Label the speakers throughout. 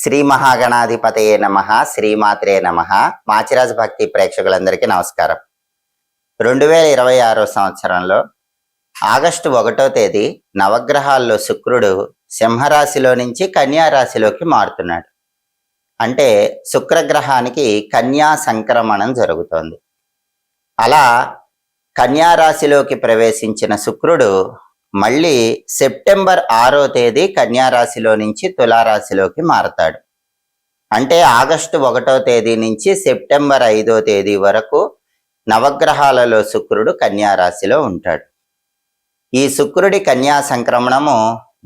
Speaker 1: శ్రీ మహాగణాధిపతయే నమః, శ్రీమాత్రే నమః. మాచిరాజు భక్తి ప్రేక్షకులందరికీ నమస్కారం. 2026 సంవత్సరంలో ఆగస్టు 1వ తేదీ నవగ్రహాల్లో శుక్రుడు సింహరాశిలో నుంచి కన్యా రాశిలోకి మారుతున్నాడు. అంటే శుక్రగ్రహానికి కన్యా సంక్రమణం జరుగుతోంది. అలా కన్యా రాశిలోకి ప్రవేశించిన శుక్రుడు మళ్ళీ సెప్టెంబర్ 6వ తేదీ కన్యా రాశిలో నుంచి తులారాశిలోకి మారతాడు. అంటే ఆగస్టు 1వ తేదీ నుంచి సెప్టెంబర్ 5వ తేదీ వరకు నవగ్రహాలలో శుక్రుడు కన్యా రాశిలో ఉంటాడు. ఈ శుక్రుడి కన్యా సంక్రమణము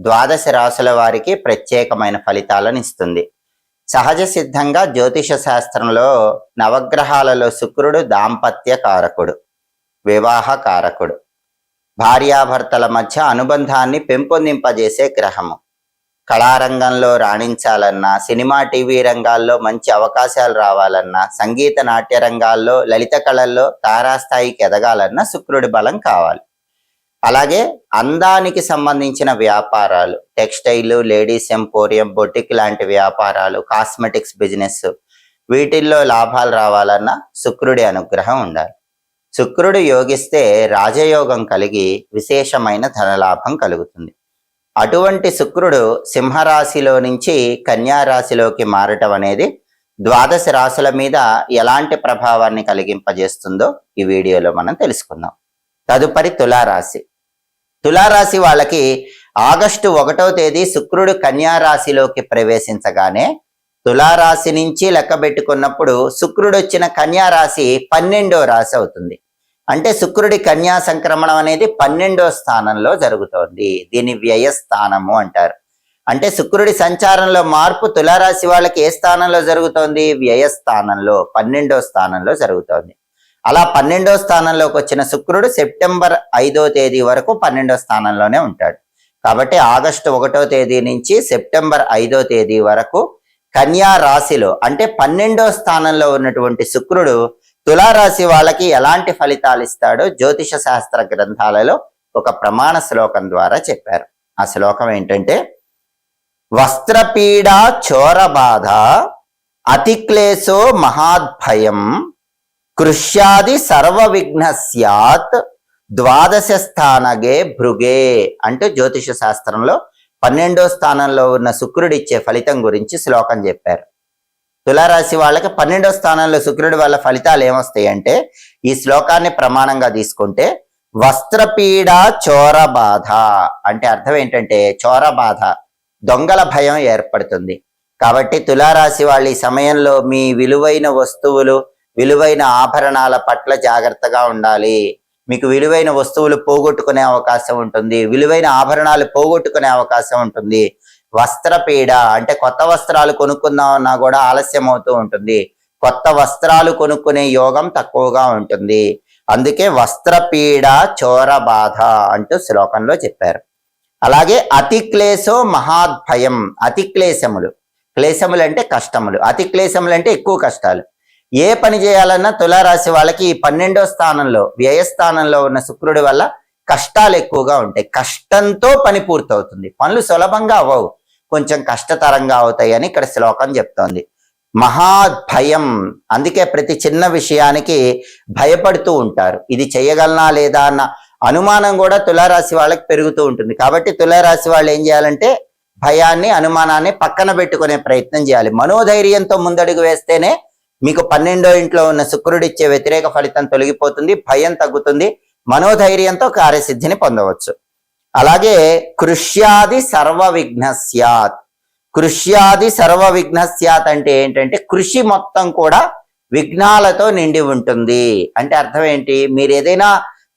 Speaker 1: 12 రాశుల వారికి ప్రత్యేకమైన ఫలితాలను ఇస్తుంది. సహజ సిద్ధంగా జ్యోతిష శాస్త్రంలో నవగ్రహాలలో శుక్రుడు దాంపత్య కారకుడు, వివాహ కారకుడు, భార్యాభర్తల మధ్య అనుబంధాన్ని పెంపొందింపజేసే గ్రహము. కళారంగంలో రాణించాలన్నా, సినిమా టీవీ రంగాల్లో మంచి అవకాశాలు రావాలన్నా, సంగీత నాట్య రంగాల్లో లలిత కళల్లో తారాస్థాయికి ఎదగాలన్నా శుక్రుడి బలం కావాలి. అలాగే అందానికి సంబంధించిన వ్యాపారాలు, టెక్స్టైల్, లేడీస్ ఎంపోరియం, బొటిక్ లాంటి వ్యాపారాలు, కాస్మెటిక్స్ బిజినెస్, వీటిల్లో లాభాలు రావాలన్నా శుక్రుడి అనుగ్రహం ఉండాలి. శుక్రుడు యోగిస్తే రాజయోగం కలిగి విశేషమైన ధనలాభం కలుగుతుంది. అటువంటి శుక్రుడు సింహరాశిలో నుంచి కన్యా రాశిలోకి మారటం అనేది 12 రాశుల మీద ఎలాంటి ప్రభావాన్ని కలిగింపజేస్తుందో ఈ వీడియోలో మనం తెలుసుకుందాం. తదుపరి తులారాశి. తులారాశి వాళ్ళకి ఆగస్టు 1వ తేదీ శుక్రుడు కన్యా రాశిలోకి ప్రవేశించగానే తులారాశి నుంచి లెక్క పెట్టుకున్నప్పుడు శుక్రుడు వచ్చిన కన్యా రాశి 12వ రాశి అవుతుంది. అంటే శుక్రుడి కన్యా సంక్రమణం అనేది 12వ స్థానంలో జరుగుతోంది. దీన్ని వ్యయస్థానము అంటారు. అంటే శుక్రుడి సంచారంలో మార్పు తులారాశి వాళ్ళకి ఏ స్థానంలో జరుగుతోంది? వ్యయస్థానంలో, 12వ స్థానంలో జరుగుతోంది. అలా 12వ స్థానంలోకి వచ్చిన శుక్రుడు సెప్టెంబర్ 5వ తేదీ వరకు 12వ స్థానంలోనే ఉంటాడు. కాబట్టి ఆగస్టు 1వ తేదీ నుంచి సెప్టెంబర్ 5వ తేదీ వరకు కన్యా రాశిలో అంటే 12వ స్థానంలో ఉన్నటువంటి శుక్రుడు తులారాశి వాళ్ళకి ఎలాంటి ఫలితాలు ఇస్తాడో జ్యోతిష శాస్త్ర గ్రంథాలలో ఒక ప్రమాణ శ్లోకం ద్వారా చెప్పారు. ఆ శ్లోకం ఏంటంటే, వస్త్రపీడ చోరబాధ అతిక్లేశో మహాద్భయం కృష్యాది సర్వ విఘ్న స్యాత్ 12 స్థానగే భృగే. అంటే జ్యోతిష శాస్త్రంలో 12వ స్థానంలో ఉన్న శుక్రుడు ఇచ్చే ఫలితం గురించి శ్లోకం చెప్పారు. తులారాశి వాళ్ళకి 12వ స్థానంలో శుక్రుడి వల్ల ఫలితాలు ఏమొస్తాయి అంటే, ఈ శ్లోకాన్ని ప్రమాణంగా తీసుకుంటే వస్త్రపీడ చోర బాధ అంటే అర్థం ఏంటంటే చోర బాధ, దొంగల భయం ఏర్పడుతుంది. కాబట్టి తులారాశి వాళ్ళు ఈ సమయంలో మీ విలువైన వస్తువులు, విలువైన ఆభరణాల పట్ల జాగ్రత్తగా ఉండాలి. మీకు విలువైన వస్తువులు పోగొట్టుకునే అవకాశం ఉంటుంది, విలువైన ఆభరణాలు పోగొట్టుకునే అవకాశం ఉంటుంది. వస్త్రపీడ అంటే కొత్త వస్త్రాలు కొనుక్కుందామన్నా కూడా ఆలస్యం అవుతూ ఉంటుంది. కొత్త వస్త్రాలు కొనుక్కునే యోగం తక్కువగా ఉంటుంది. అందుకే వస్త్రపీడ చోర బాధ అంటూ శ్లోకంలో చెప్పారు. అలాగే అతిక్లేశో మహాద్భయం. అతిక్లేశములు, క్లేశములు అంటే కష్టములు, అతిక్లేశములు అంటే ఎక్కువ కష్టాలు. ఏ పని చేయాలన్నా తులారాశి వాళ్ళకి ఈ 12వ స్థానంలో వ్యయస్థానంలో ఉన్న శుక్రుడి వల్ల కష్టాలు ఎక్కువగా ఉంటాయి. కష్టంతో పని పూర్తవుతుంది. పనులు సులభంగా అవ్వవు, కొంచెం కష్టతరంగా అవుతాయి అని ఇక్కడ శ్లోకం చెప్తోంది. మహాభయం, అందుకే ప్రతి చిన్న విషయానికి భయపడుతూ ఉంటారు. ఇది చేయగలనా లేదా అన్న అనుమానం కూడా తులారాశి వాళ్ళకి పెరుగుతూ ఉంటుంది. కాబట్టి తులారాశి వాళ్ళు ఏం చేయాలంటే భయాన్ని, అనుమానాన్ని పక్కన పెట్టుకునే ప్రయత్నం చేయాలి. మనోధైర్యంతో ముందడుగు వేస్తేనే మీకు 12వ ఇంట్లో ఉన్న శుక్రుడు ఇచ్చే వ్యతిరేక ఫలితం తొలగిపోతుంది, భయం తగ్గుతుంది, మనోధైర్యంతో కార్యసిద్ధిని పొందవచ్చు. అలాగే కృష్యాది సర్వ విఘ్న స్యాత్. కృష్యాది సర్వ విఘ్న స్యాత్ అంటే ఏంటంటే కృషి మొత్తం కూడా విఘ్నాలతో నిండి ఉంటుంది. అంటే అర్థం ఏంటి? మీరు ఏదైనా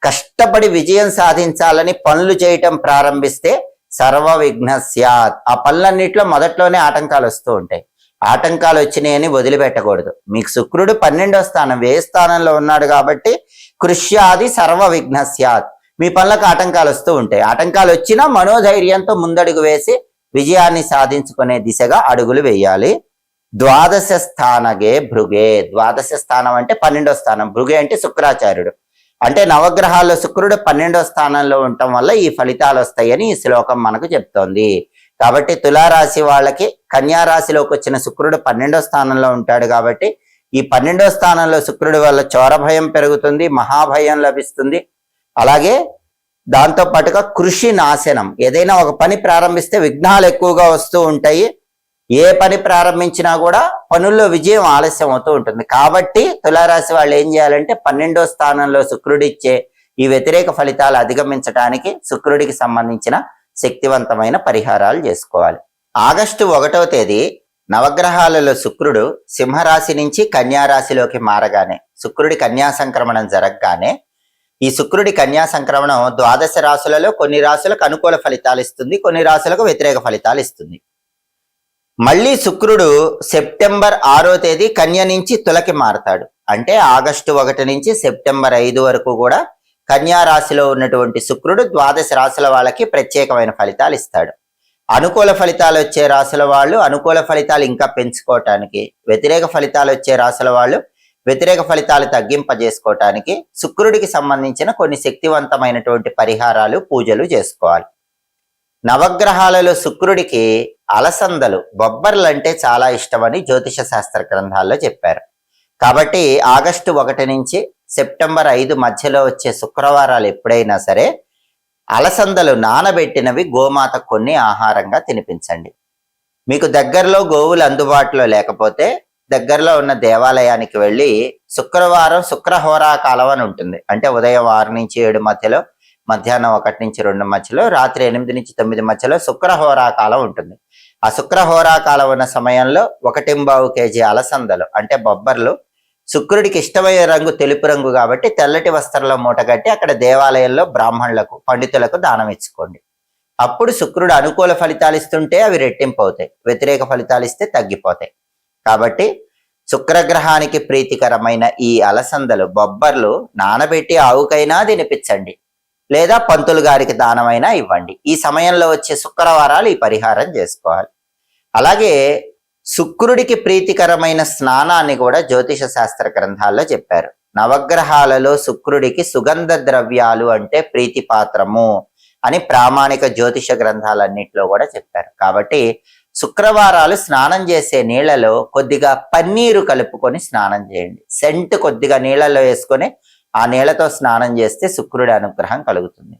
Speaker 1: కష్టపడి విజయం సాధించాలని పనులు చేయటం ప్రారంభిస్తే సర్వ విఘ్న స్యాత్. ఆ పనులన్నింటిలో మొదట్లోనే ఆటంకాలు వస్తూ ఉంటాయి. ఆటంకాలు వచ్చినాయని వదిలిపెట్టకూడదు. మీకు శుక్రుడు 12వ స్థానం వ్యయ స్థానంలో ఉన్నాడు కాబట్టి కృష్యాది సర్వ విఘ్న స్యాత్. మీ పనులకు ఆటంకాలు వస్తూ ఉంటాయి. ఆటంకాలు వచ్చినా మనోధైర్యంతో ముందడుగు వేసి విజయాన్ని సాధించుకునే దిశగా అడుగులు వేయాలి. 12 స్థానగే భృగే. 12 స్థానం అంటే 12వ స్థానం. భృగే అంటే శుక్రాచార్యుడు. అంటే నవగ్రహాల్లో శుక్రుడు 12వ స్థానంలో ఉండటం వల్ల ఈ ఫలితాలు వస్తాయని ఈ శ్లోకం మనకు చెప్తోంది. కాబట్టి తులారాశి వాళ్ళకి కన్యా రాశిలోకి వచ్చిన శుక్రుడు 12వ స్థానంలో ఉంటాడు కాబట్టి ఈ 12వ స్థానంలో శుక్రుడి వల్ల చోర భయం పెరుగుతుంది, మహాభయం లభిస్తుంది. అలాగే దాంతో పాటుగా కృషి నాశనం, ఏదైనా ఒక పని ప్రారంభిస్తే విఘ్నాలు ఎక్కువగా వస్తూ ఉంటాయి. ఏ పని ప్రారంభించినా కూడా పనుల్లో విజయం ఆలస్యం అవుతూ ఉంటుంది. కాబట్టి తులారాశి వాళ్ళు ఏం చేయాలంటే 12వ స్థానంలో శుక్రుడు ఇచ్చే ఈ వ్యతిరేక ఫలితాలు అధిగమించడానికి శుక్రుడికి సంబంధించిన శక్తివంతమైన పరిహారాలు చేసుకోవాలి. ఆగస్టు 1వ తేదీ నవగ్రహాలలో శుక్రుడు సింహరాశి నుంచి కన్యా రాశిలోకి మారగానే, శుక్రుడి కన్యా సంక్రమణం జరగగానే, ఈ శుక్రుడి కన్యా సంక్రమణం 12 రాశులలో కొన్ని రాశులకు అనుకూల ఫలితాలు ఇస్తుంది, కొన్ని రాశులకు వ్యతిరేక ఫలితాలు ఇస్తుంది. మళ్ళీ శుక్రుడు సెప్టెంబర్ 6వ తేదీ కన్య నుంచి తులకి మారతాడు. అంటే ఆగస్టు 1 నుంచి సెప్టెంబర్ 5 వరకు కూడా కన్యా రాశిలో ఉన్నటువంటి శుక్రుడు 12 రాశుల వాళ్ళకి ప్రత్యేకమైన ఫలితాలు ఇస్తాడు. అనుకూల ఫలితాలు వచ్చే రాశుల వాళ్ళు అనుకూల ఫలితాలు ఇంకా పెంచుకోవటానికి, వ్యతిరేక ఫలితాలు వచ్చే రాశుల వాళ్ళు వ్యతిరేక ఫలితాలు తగ్గింపజేసుకోవటానికి శుక్రుడికి సంబంధించిన కొన్ని శక్తివంతమైనటువంటి పరిహారాలు, పూజలు చేసుకోవాలి. నవగ్రహాలలో శుక్రుడికి అలసందలు, బొబ్బర్లు అంటే చాలా ఇష్టమని జ్యోతిష శాస్త్ర గ్రంథాల్లో చెప్పారు. కాబట్టి ఆగస్టు 1 నుంచి సెప్టెంబర్ 5 మధ్యలో వచ్చే శుక్రవారాలు ఎప్పుడైనా సరే అలసందలు నానబెట్టినవి గోమాత కొన్ని ఆహారంగా తినిపించండి. మీకు దగ్గరలో గోవులు అందుబాటులో లేకపోతే దగ్గరలో ఉన్న దేవాలయానికి వెళ్ళి శుక్రవారం శుక్రహోరా కాలం అని ఉంటుంది. అంటే ఉదయం 6 నుంచి 7 మధ్యలో, మధ్యాహ్నం 1 నుంచి 2 మధ్యలో, రాత్రి 8 నుంచి 9 మధ్యలో శుక్రహోరా కాలం ఉంటుంది. ఆ శుక్రహోరా కాలం ఉన్న సమయంలో 1.25 కేజీ అలసందలు అంటే బొబ్బర్లు, శుక్రుడికి ఇష్టమైన రంగు తెలుపు రంగు కాబట్టి తెల్లటి వస్త్రంలో మూటగట్టి అక్కడ దేవాలయంలో బ్రాహ్మణులకు, పండితులకు దానం ఇచ్చుకోండి. అప్పుడు శుక్రుడు అనుకూల ఫలితాలు ఇస్తుంటే అవి రెట్టింపు అవుతాయి, వ్యతిరేక ఫలితాలు ఇస్తే తగ్గిపోతాయి. కాబట్టి శుక్రగ్రహానికి ప్రీతికరమైన ఈ అలసందలు, బొబ్బర్లు నానబెట్టి ఆవుకైనా తినిపించండి, లేదా పంతులు గారికి దానమైనా ఇవ్వండి. ఈ సమయంలో వచ్చే శుక్రవారాలు ఈ పరిహారం చేసుకోవాలి. అలాగే శుక్రుడికి ప్రీతికరమైన స్నానాన్ని కూడా జ్యోతిష శాస్త్ర గ్రంథాల్లో చెప్పారు. నవగ్రహాలలో శుక్రుడికి సుగంధ ద్రవ్యాలు అంటే ప్రీతిపాత్రము అని ప్రామాణిక జ్యోతిష గ్రంథాలన్నింటిలో కూడా చెప్పారు. కాబట్టి శుక్రవారాలు స్నానం చేసే నీళ్లలో కొద్దిగా పన్నీరు కలుపుకొని స్నానం చేయండి. సెంట్ కొద్దిగా నీళ్లలో వేసుకొని ఆ నీళ్లతో స్నానం చేస్తే శుక్రుడి అనుగ్రహం కలుగుతుంది.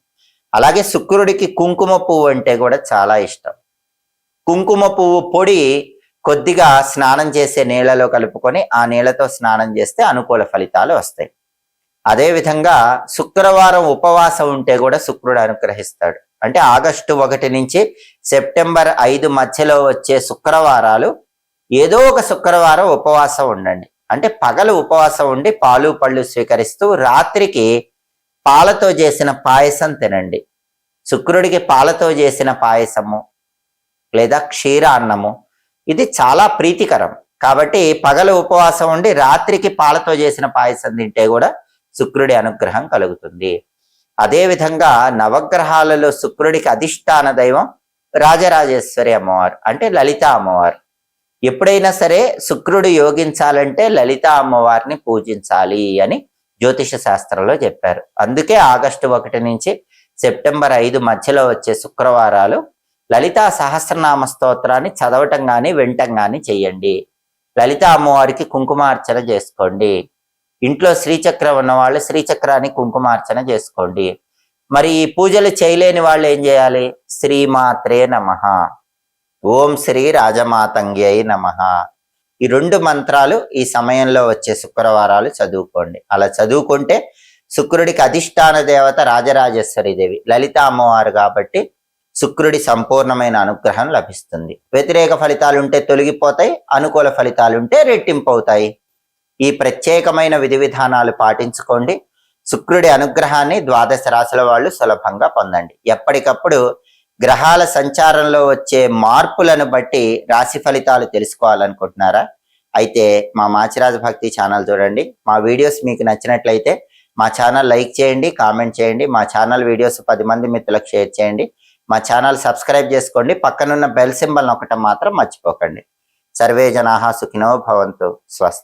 Speaker 1: అలాగే శుక్రుడికి కుంకుమ పువ్వు అంటే కూడా చాలా ఇష్టం. కుంకుమ పువ్వు పొడి కొద్దిగా స్నానం చేసే నీళ్లలో కలుపుకొని ఆ నీళ్లతో స్నానం చేస్తే అనుకూల ఫలితాలు వస్తాయి. అదేవిధంగా శుక్రవారం ఉపవాసం ఉంటే కూడా శుక్రుడు అనుగ్రహిస్తాడు. అంటే ఆగస్టు 1 నుంచి సెప్టెంబర్ 5 మధ్యలో వచ్చే శుక్రవారాలు ఏదో ఒక శుక్రవారం ఉపవాసం ఉండండి. అంటే పగలు ఉపవాసం ఉండి పాలు పళ్ళు స్వీకరిస్తూ రాత్రికి పాలతో చేసిన పాయసం తినండి. శుక్రుడికి పాలతో చేసిన పాయసము లేదా క్షీరాన్నము ఇది చాలా ప్రీతికరం. కాబట్టి పగలు ఉపవాసం ఉండి రాత్రికి పాలతో చేసిన పాయసం తింటే కూడా శుక్రుడి అనుగ్రహం కలుగుతుంది. అదేవిధంగా నవగ్రహాలలో శుక్రుడికి అధిష్టాన దైవం రాజరాజేశ్వరి అమ్మవారు అంటే లలిత అమ్మవారు. ఎప్పుడైనా సరే శుక్రుడు యోగించాలంటే లలిత అమ్మవారిని పూజించాలి అని జ్యోతిష శాస్త్రంలో చెప్పారు. అందుకే ఆగస్టు 1 నుంచి సెప్టెంబర్ 5 మధ్యలో వచ్చే శుక్రవారాలు లలితా సహస్రనామ స్తోత్రాన్ని చదవటం కానీ వినటం కానీ చెయ్యండి. లలిత అమ్మవారికి కుంకుమార్చన చేసుకోండి. ఇంట్లో శ్రీచక్రం ఉన్న వాళ్ళు శ్రీచక్రాన్ని కుంకుమార్చన చేసుకోండి. మరి ఈ పూజలు చేయలేని వాళ్ళు ఏం చేయాలి? శ్రీమాత్రే నమః, ఓం శ్రీ రాజమాతంగ్యై నమః, ఈ 2 మంత్రాలు ఈ సమయంలో వచ్చే శుక్రవారాలు చదువుకోండి. అలా చదువుకుంటే శుక్రుడికి అధిష్టాన దేవత రాజరాజేశ్వరి దేవి లలిత అమ్మవారు కాబట్టి శుక్రుడి సంపూర్ణమైన అనుగ్రహం లభిస్తుంది. వ్యతిరేక ఫలితాలు ఉంటే తొలగిపోతాయి, అనుకూల ఫలితాలు ఉంటే రెట్టింపు అవుతాయి. ఈ ప్రత్యేకమైన విధి విధానాలు పాటించుకోండి. శుక్రుడి అనుగ్రహాన్ని 12 రాశుల వాళ్ళు సులభంగా పొందండి. ఎప్పటికప్పుడు గ్రహాల సంచారంలో వచ్చే మార్పులను బట్టి రాశి ఫలితాలు తెలుసుకోవాలనుకుంటున్నారా? అయితే మా మాచిరాజ భక్తి ఛానల్ చూడండి. మా వీడియోస్ మీకు నచ్చినట్లయితే మా ఛానల్ లైక్ చేయండి, కామెంట్ చేయండి. మా ఛానల్ వీడియోస్ 10 మంది మిత్రులకు షేర్ చేయండి. మా ఛానల్ సబ్స్క్రైబ్ చేసుకోండి. పక్కనున్న బెల్ సింబల్ నొక్కటం మాత్రం మర్చిపోకండి. సర్వే జనాః సుఖినో భవంతు. స్వస్తి.